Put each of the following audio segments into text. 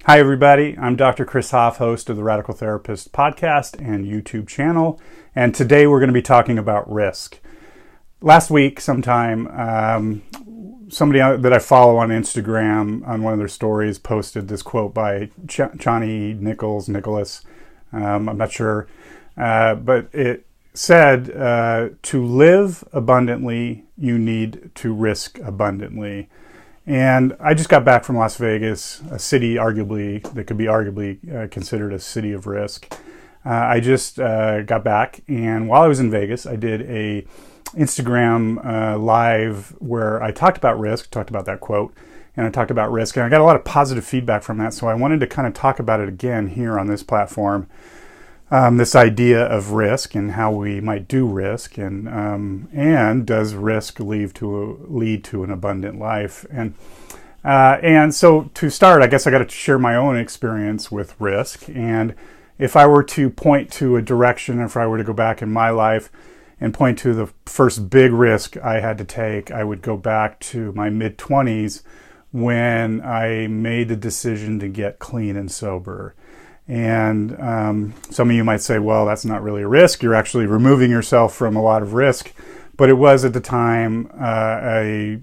Hi, everybody. I'm Dr. Chris Hoff, host of the Radical Therapist podcast and YouTube channel. And today we're going to be talking about risk. Last week, sometime, somebody that I follow on Instagram, on one of their stories, posted this quote by Chani Nicholas. I'm not sure, but it said, to live abundantly, you need to risk abundantly. And I just got back from Las Vegas, a city that could be arguably considered a city of risk. I just got back, and while I was in Vegas, I did a Instagram live where I talked about risk, talked about that quote, and I talked about risk, and I got a lot of positive feedback from that, so I wanted to kind of talk about it again here on this platform. This idea of risk and how we might do risk, and does risk lead to an abundant life? And so to start, I guess I got to share my own experience with risk. And if I were to point to a direction, if I were to go back in my life and point to the first big risk I had to take, I would go back to my mid-20s when I made the decision to get clean and sober. And some of you might say, well, that's not really a risk. You're actually removing yourself from a lot of risk. But it was at the time a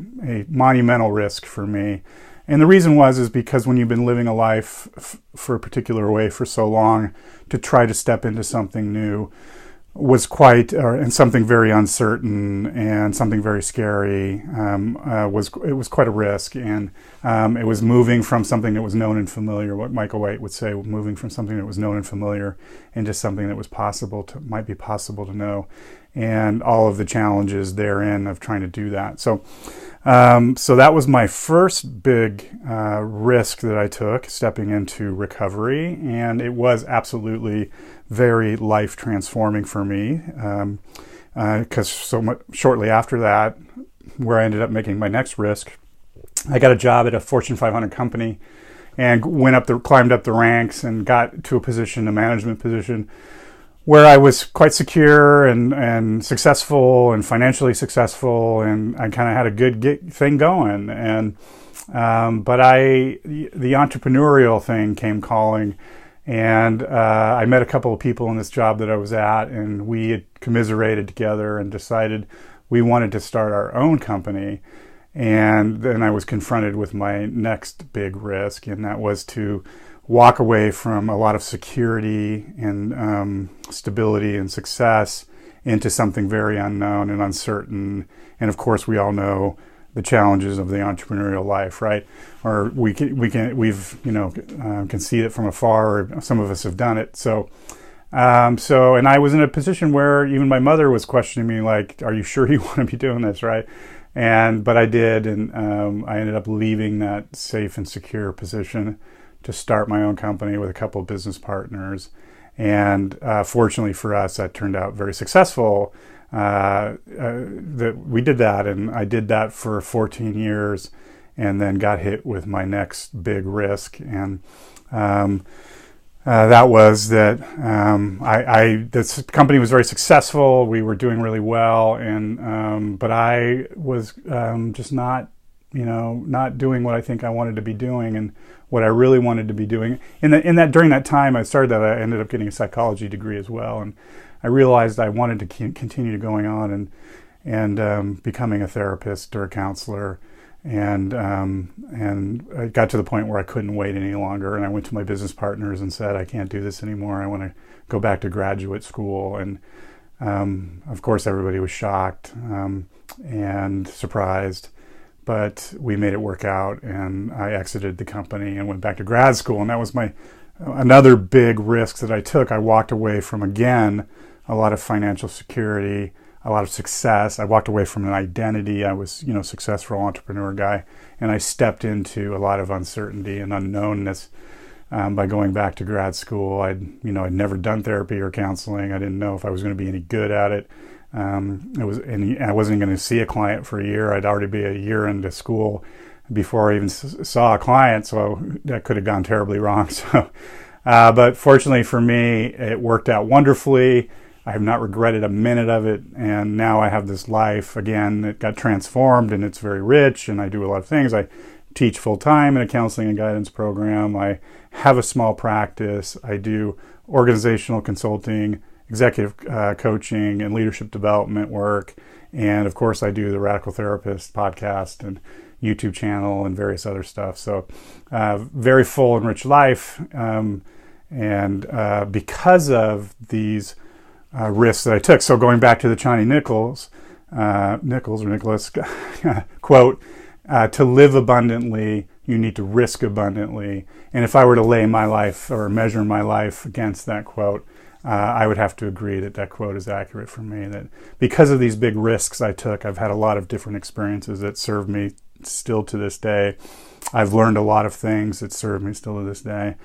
monumental risk for me. And the reason is because when you've been living a life for a particular way for so long, to try to step into something new was and something very uncertain and something very scary. It was quite a risk, and it was moving from something that was known and familiar. What Michael White would say, moving from something that was known and familiar into something that was might be possible to know, and all of the challenges therein of trying to do that. So that was my first big risk that I took, stepping into recovery, and it was absolutely very life transforming for me, because shortly after that, where I ended up making my next risk, I got a job at a Fortune 500 company and climbed up the ranks and got to a management position where I was quite secure and successful and financially successful, and I kind of had a good thing going. But the entrepreneurial thing came calling. And I met a couple of people in this job that I was at, and we had commiserated together and decided we wanted to start our own company. And then I was confronted with my next big risk, and that was to walk away from a lot of security and stability and success into something very unknown and uncertain. And of course, we all know the challenges of the entrepreneurial life, right? Or we've can see it from afar, or some of us have done it. So and I was in a position where even my mother was questioning me, like, are you sure you want to be doing this, right? But I did, and I ended up leaving that safe and secure position to start my own company with a couple of business partners. And fortunately for us, that turned out very successful. That we did that, and I did that for 14 years, and then got hit with my next big risk, and that was that this company was very successful. We were doing really well, and but I was just not doing what I think I wanted to be doing, and what I really wanted to be doing. During that time I ended up getting a psychology degree as well, and I realized I wanted to continue going on and becoming a therapist or a counselor, and I got to the point where I couldn't wait any longer, and I went to my business partners and said, I can't do this anymore. I want to go back to graduate school. And of course, everybody was shocked and surprised, but we made it work out, and I exited the company and went back to grad school, and that was another big risk that I took. I walked away from, again, a lot of financial security, a lot of success. I walked away from an identity. I was, successful entrepreneur guy, and I stepped into a lot of uncertainty and unknownness by going back to grad school. I'd never done therapy or counseling. I didn't know if I was going to be any good at it. I wasn't going to see a client for a year. I'd already be a year into school before I even saw a client, so that could have gone terribly wrong. So, but fortunately for me, it worked out wonderfully. I have not regretted a minute of it, and now I have this life again that got transformed, and it's very rich, and I do a lot of things. I teach full-time in a counseling and guidance program. I have a small practice. I do organizational consulting, executive coaching, and leadership development work. And of course, I do the Radical Therapist podcast and YouTube channel and various other stuff. So very full and rich life. And because of these risks that I took, so going back to the Chani Nicholas quote, to live abundantly, you need to risk abundantly. And if I were to lay my life or measure my life against that quote, I would have to agree that that quote is accurate for me. That because of these big risks I took, I've had a lot of different experiences that serve me still to this day. I've learned a lot of things that serve me still to this day,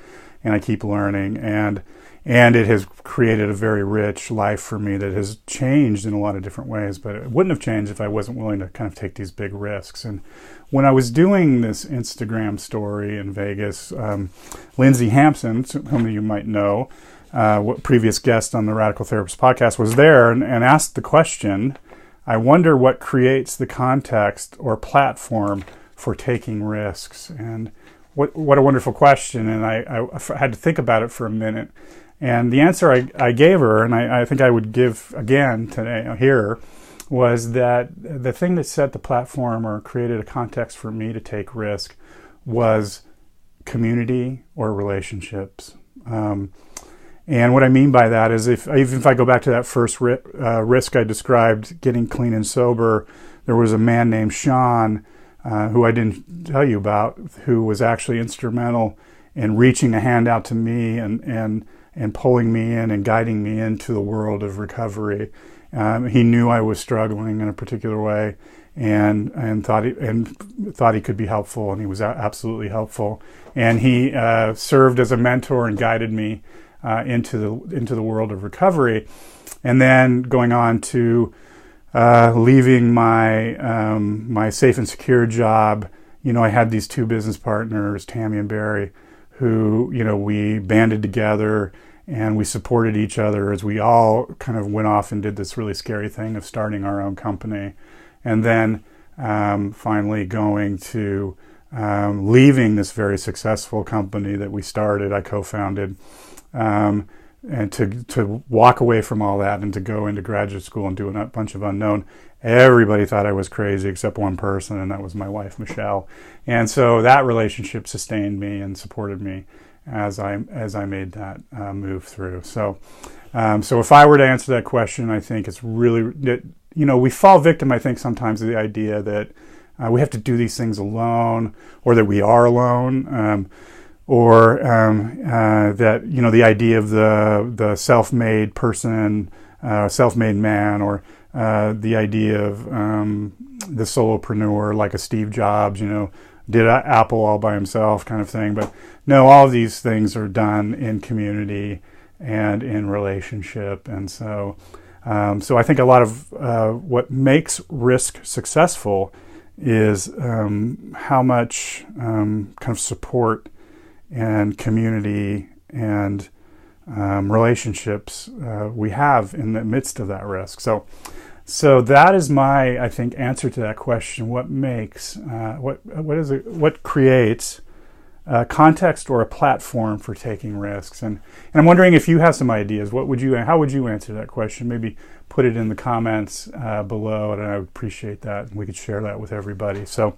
and I keep learning. And it has created a very rich life for me that has changed in a lot of different ways, but it wouldn't have changed if I wasn't willing to kind of take these big risks. And when I was doing this Instagram story in Vegas, Lindsay Hampson, whom you might know, previous guest on the Radical Therapist podcast, was there and asked the question, I wonder what creates the context or platform for taking risks. And what a wonderful question. And I had to think about it for a minute. And the answer I gave her, and I think I would give again today here, was that the thing that set the platform or created a context for me to take risk was community or relationships. And what I mean by that is if I go back to that first risk I described, getting clean and sober, there was a man named Sean, who I didn't tell you about, who was actually instrumental in reaching a hand out to me and pulling me in and guiding me into the world of recovery. He knew I was struggling in a particular way, and thought he could be helpful, and he was absolutely helpful. And he served as a mentor and guided me into the world of recovery. And then going on to leaving my safe and secure job, I had these two business partners, Tammy and Barry, who we banded together and we supported each other as we all kind of went off and did this really scary thing of starting our own company. And then finally going to leaving this very successful company that we started, I co-founded, and to walk away from all that and to go into graduate school and do a bunch of unknown. Everybody thought I was crazy except one person, and that was my wife, Michelle. And so that relationship sustained me and supported me as I made that move through. So if I were to answer that question, I think it's really, we fall victim, I think, sometimes of the idea that we have to do these things alone, or that we are alone, or that, the idea of the self-made person, self-made man, or the idea of the solopreneur, like a Steve Jobs, did Apple all by himself kind of thing. But no, all of these things are done in community and in relationship. And so I think a lot of what makes risk successful is how much kind of support and community and relationships we have in the midst of that risk. So that is my, I think, answer to that question. What makes, what creates a context or a platform for taking risks? And I'm wondering if you have some ideas. How would you answer that question? Maybe put it in the comments below, and I would appreciate that. And we could share that with everybody. So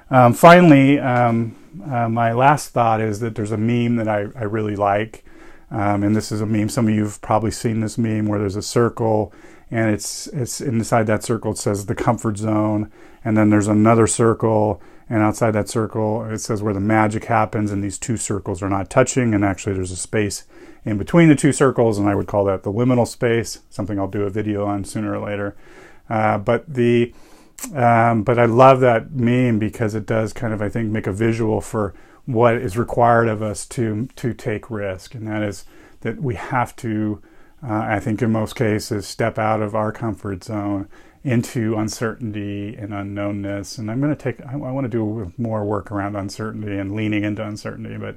finally, my last thought is that there's a meme that I really like. And this is a meme. Some of you have probably seen this meme where there's a circle, and it's inside that circle it says the comfort zone, and then there's another circle, and outside that circle it says where the magic happens, and these two circles are not touching, and actually there's a space in between the two circles, and I would call that the liminal space, something I'll do a video on sooner or later. But I love that meme because it does kind of, I think, make a visual for what is required of us to take risk, and that is that we have to, I think in most cases, step out of our comfort zone into uncertainty and unknownness. And I want to do more work around uncertainty and leaning into uncertainty, but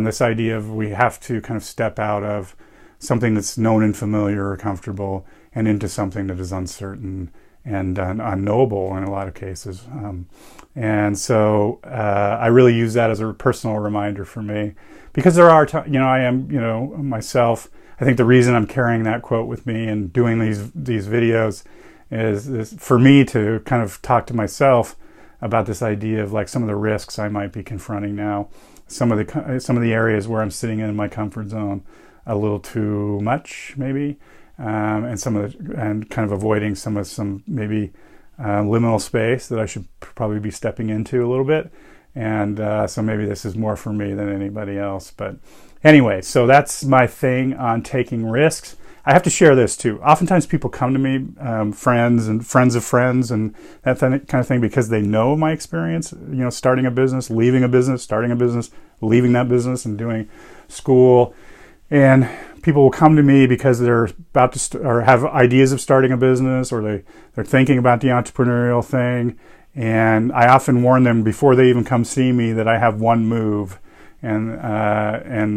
this idea of we have to kind of step out of something that's known and familiar or comfortable and into something that is uncertain and unknowable in a lot of cases. And so I really use that as a personal reminder for me, because there are, I am, myself. I think the reason I'm carrying that quote with me and doing these videos is for me to kind of talk to myself about this idea of like some of the risks I might be confronting now, some of the areas where I'm sitting in my comfort zone a little too much, maybe, and kind of avoiding some maybe liminal space that I should probably be stepping into a little bit. And so maybe this is more for me than anybody else. But anyway, so that's my thing on taking risks. I have to share this too. Oftentimes people come to me, friends and friends of friends and that kind of thing, because they know my experience, starting a business, leaving a business, starting a business, leaving that business, and doing school. And people will come to me because they're about to or have ideas of starting a business, or they're thinking about the entrepreneurial thing. And I often warn them before they even come see me that I have one move. And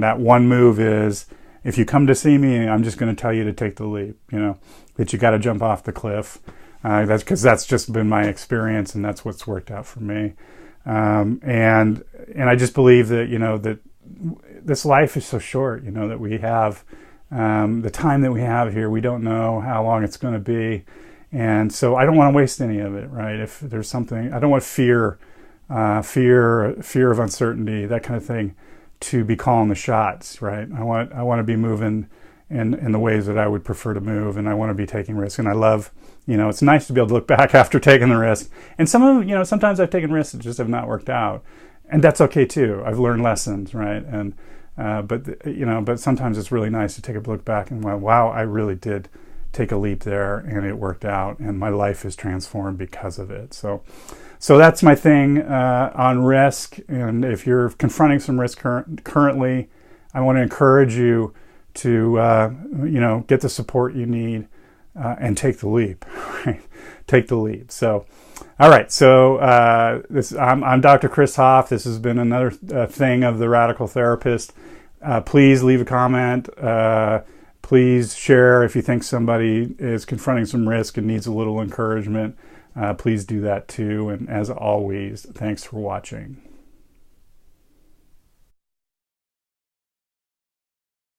that one move is, if you come to see me, I'm just going to tell you to take the leap, that you got to jump off the cliff. That's because that's just been my experience, and that's what's worked out for me. And I just believe that, that this life is so short, that we have the time that we have here. We don't know how long it's going to be. And so I don't want to waste any of it, right? If there's something, I don't want fear of uncertainty, that kind of thing, to be calling the shots, right? I want to be moving in the ways that I would prefer to move, and I want to be taking risks. And I love, it's nice to be able to look back after taking the risk. And sometimes I've taken risks that just have not worked out, and that's okay too. I've learned lessons, right? And but sometimes it's really nice to take a look back and wow, I really did take a leap there, and it worked out, and my life is transformed because of it. So that's my thing on risk. And if you're confronting some risk currently, I want to encourage you to get the support you need and take the leap. Right? Take the leap. So, all right. So I'm Dr. Chris Hoff. This has been another thing of the Radical Therapist. Please leave a comment. Please share if you think somebody is confronting some risk and needs a little encouragement. Please do that too. And as always, thanks for watching.